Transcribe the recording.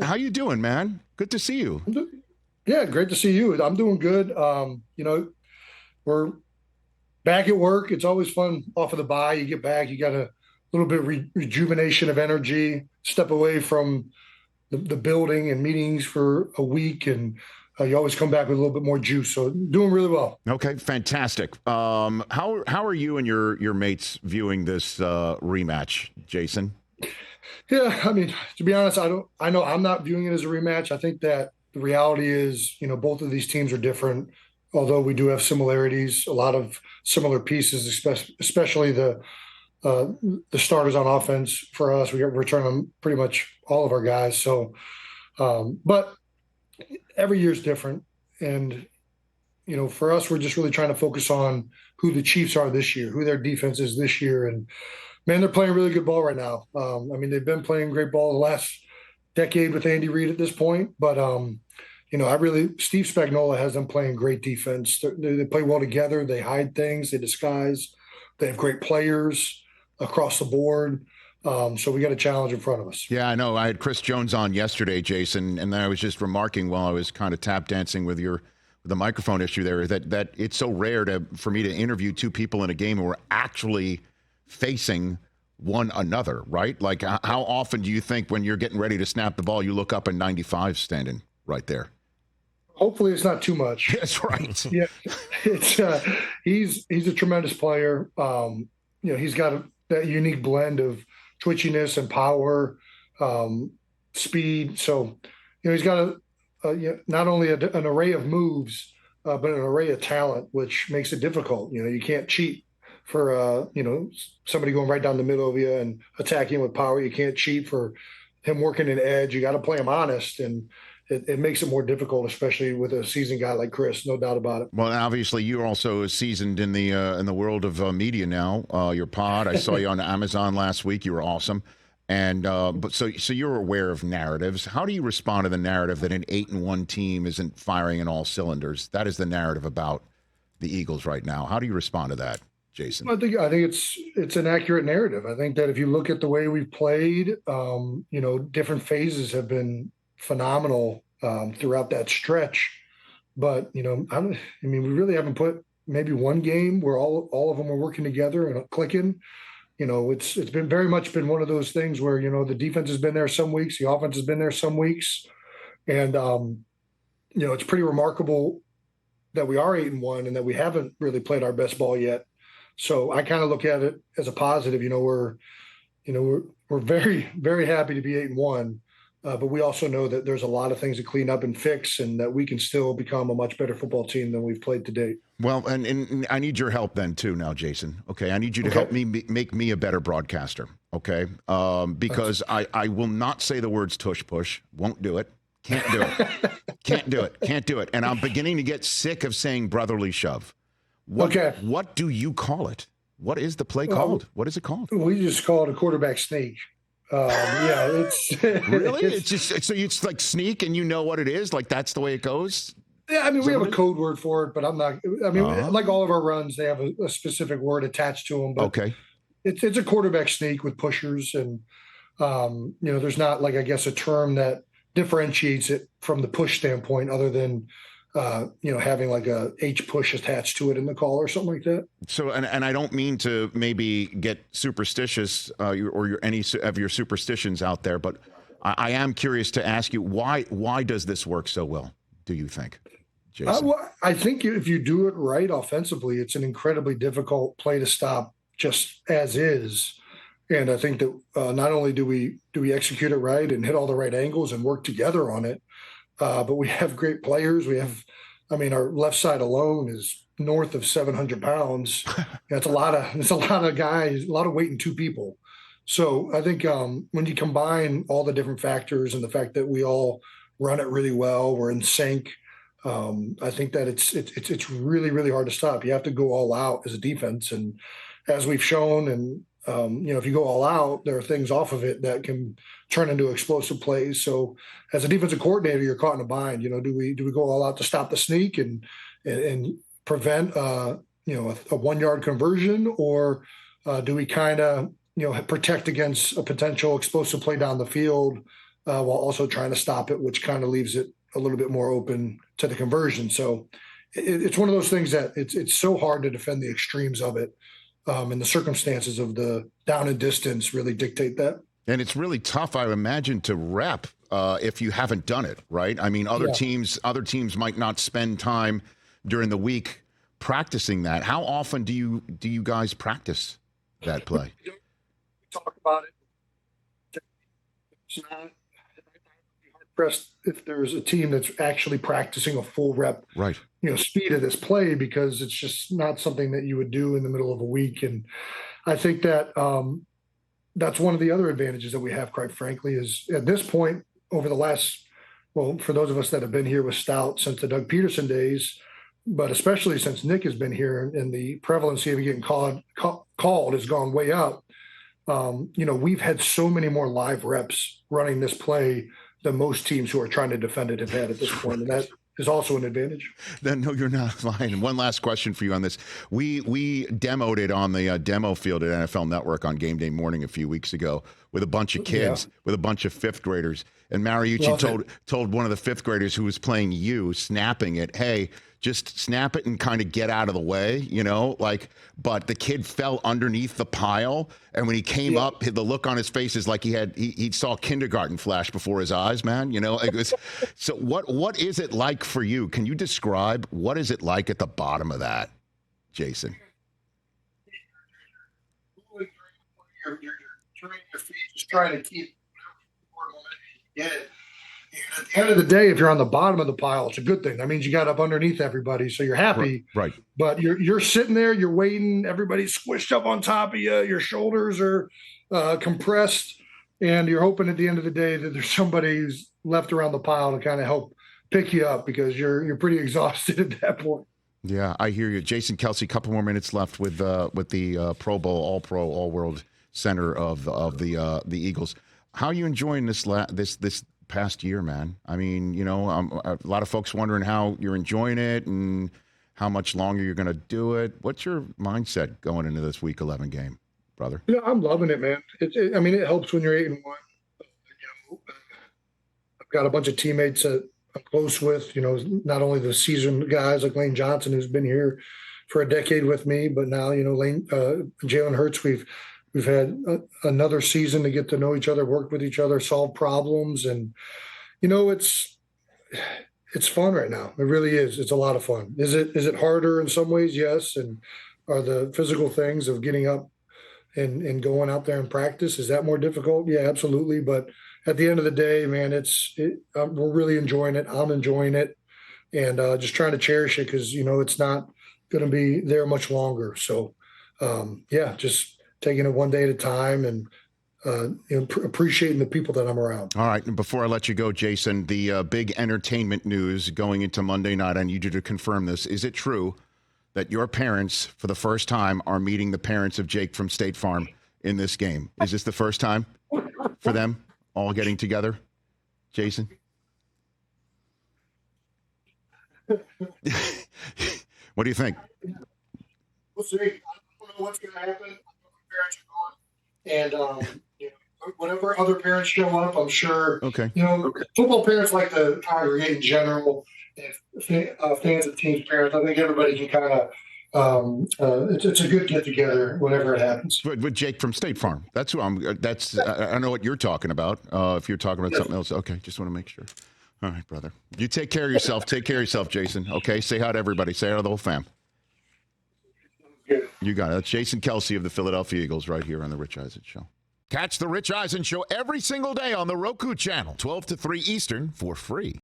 How you doing, man? Good to see you. Yeah, great to see you. I'm doing good. We're back at work. It's always fun off of the bye. You get back, you got a little bit of rejuvenation of energy, step away from the building and meetings for a week, and you always come back with a little bit more juice. So doing really well. Okay, fantastic. How are you and your mates viewing this rematch, Jason? Yeah, I mean, to be honest, I know I'm not viewing it as a rematch. I think that the reality is, both of these teams are different, although we do have similarities, a lot of similar pieces, especially uh, the starters on offense for us. We return on pretty much all of our guys. So, but every year is different. And, for us, we're just really trying to focus on who the Chiefs are this year, who their defense is this year. And man, they're playing really good ball right now. I mean, they've been playing great ball the last decade with Andy Reid at this point. But, Steve Spagnuolo has them playing great defense. They play well together. They hide things, they disguise. They have great players across the board. So we got a challenge in front of us. Yeah, I know. I had Chris Jones on yesterday, Jason, and then I was just remarking while I was kind of tap dancing with the microphone issue there that it's so rare for me to interview two people in a game who are actually facing one another, right? Like, how often do you think when you're getting ready to snap the ball, you look up and 95 standing right there? Hopefully it's not too much. That's right. Yeah, it's he's a tremendous player. He's got that unique blend of twitchiness and power, speed. So, he's got not only an array of moves, but an array of talent, which makes it difficult. You can't cheat for somebody going right down the middle of you and attacking with power. You can't cheat for him working an edge. You got to play him honest, and it makes it more difficult, especially with a seasoned guy like Chris. No doubt about it. Well, obviously, you're also seasoned in the world of media now. Your pod, I saw you on Amazon last week. You were awesome, and but so you're aware of narratives. How do you respond to the narrative that an 8-1 team isn't firing in all cylinders? That is the narrative about the Eagles right now. How do you respond to that, Jason? I think it's an accurate narrative. I think that if you look at the way we've played, different phases have been phenomenal throughout that stretch. But we really haven't put maybe one game where all of them are working together and clicking. It's been very much been one of those things where the defense has been there some weeks, the offense has been there some weeks, and it's pretty remarkable that we are 8-1 and that we haven't really played our best ball yet. So I kind of look at it as a positive. We're very, very happy to be 8-1. But we also know that there's a lot of things to clean up and fix, and that we can still become a much better football team than we've played to date. Well, and I need your help then too now, Jason. Okay, I need you to help me make me a better broadcaster. Okay, because I will not say the words tush push. Won't do it. Can't do it. Can't do it. Can't do it. And I'm beginning to get sick of saying brotherly shove. What do you call it? What is the play called? What is it called? We just call it a quarterback sneak. It's really. It's just so it's like sneak, and you know what it is. Like that's the way it goes. Yeah, I mean we have a code word for it, but I'm not. I mean, like all of our runs, they have a specific word attached to them. But okay, it's a quarterback sneak with pushers, and there's not like I guess a term that differentiates it from the push standpoint, other than having like a H push attached to it in the call or something like that. So, and I don't mean to maybe get superstitious or any of your superstitions out there, but I am curious to ask you why does this work so well? Do you think, Jason? I think if you do it right offensively, it's an incredibly difficult play to stop just as is. And I think that not only do we execute it right and hit all the right angles and work together on it, but we have great players. Our left side alone is north of 700 pounds. That's a lot of guys, a lot of weight in two people. So I think when you combine all the different factors and the fact that we all run it really well, we're in sync. I think that it's really, really hard to stop. You have to go all out as a defense. And as we've shown, and if you go all out, there are things off of it that can turn into explosive plays. So as a defensive coordinator, you're caught in a bind. Do we go all out to stop the sneak and prevent a 1-yard conversion, or do we kind of protect against a potential explosive play down the field while also trying to stop it, which kind of leaves it a little bit more open to the conversion. So it's one of those things that it's so hard to defend the extremes of it. And the circumstances of the down and distance really dictate that. And it's really tough, I imagine, to rep if you haven't done it, right? I mean, other teams might not spend time during the week practicing that. How often do you guys practice that play? We talk about it. It's not pressed if there's a team that's actually practicing a full rep, right? Speed of this play, because it's just not something that you would do in the middle of a week. And I think that that's one of the other advantages that we have, quite frankly, is at this point over the last, for those of us that have been here with Stout since the Doug Peterson days, but especially since Nick has been here and the prevalency of getting called has gone way up. We've had so many more live reps running this play than most teams who are trying to defend it have had at this point. And that is also an advantage. No, you're not lying. One last question for you on this. We demoed it on the demo field at NFL Network on game day morning a few weeks ago with a bunch of kids, with a bunch of fifth graders. And Mariucci told one of the fifth graders who was playing snapping it, hey, just snap it and kind of get out of the way, but the kid fell underneath the pile. And when he came up, the look on his face is like he saw kindergarten flash before his eyes, man. It was, so what is it like for you? Can you describe what is it like at the bottom of that, Jason? You're turning your feet, just trying to keep it. And at the end of the day, if you're on the bottom of the pile, it's a good thing. That means you got up underneath everybody, so you're happy. Right. But you're sitting there, you're waiting. Everybody's squished up on top of you. Your shoulders are compressed, and you're hoping at the end of the day that there's somebody who's left around the pile to kind of help pick you up, because you're pretty exhausted at that point. Yeah, I hear you, Jason Kelce. A couple more minutes left with the Pro Bowl, All Pro, All World center of the Eagles. How are you enjoying this past year, man? I mean, a lot of folks wondering how you're enjoying it and how much longer you're going to do it. What's your mindset going into this Week 11 game, brother? I'm loving it, man. It helps when you're 8-1. I've got a bunch of teammates that I'm close with. Not only the seasoned guys like Lane Johnson, who's been here for a decade with me, but now Jalen Hurts. We've had another season to get to know each other, work with each other, solve problems. And, it's fun right now. It really is. It's a lot of fun. Is it harder in some ways? Yes. And are the physical things of getting up and going out there and practice, is that more difficult? Yeah, absolutely. But at the end of the day, man, we're really enjoying it. I'm enjoying it, and just trying to cherish it, because, it's not going to be there much longer. So, just taking it one day at a time and appreciating the people that I'm around. All right. And before I let you go, Jason, the big entertainment news going into Monday night, I need you to confirm this. Is it true that your parents, for the first time, are meeting the parents of Jake from State Farm in this game? Is this the first time for them all getting together, Jason? What do you think? We'll see. I don't know what's going to happen. Parents are going, and whenever other parents show up, I'm sure. Okay. Football parents like to congregate in general. And fans of teams' parents, I think everybody can kind of. It's a good get together whenever it happens. With Jake from State Farm, that's who I'm. I know what you're talking about. If you're talking about something else, okay. Just want to make sure. All right, brother. You take care of yourself. Take care of yourself, Jason. Okay. Say hi to everybody. Say hi to the whole fam. You got it. That's Jason Kelce of the Philadelphia Eagles right here on the Rich Eisen Show. Catch the Rich Eisen Show every single day on the Roku channel, 12 to 3 Eastern, for free.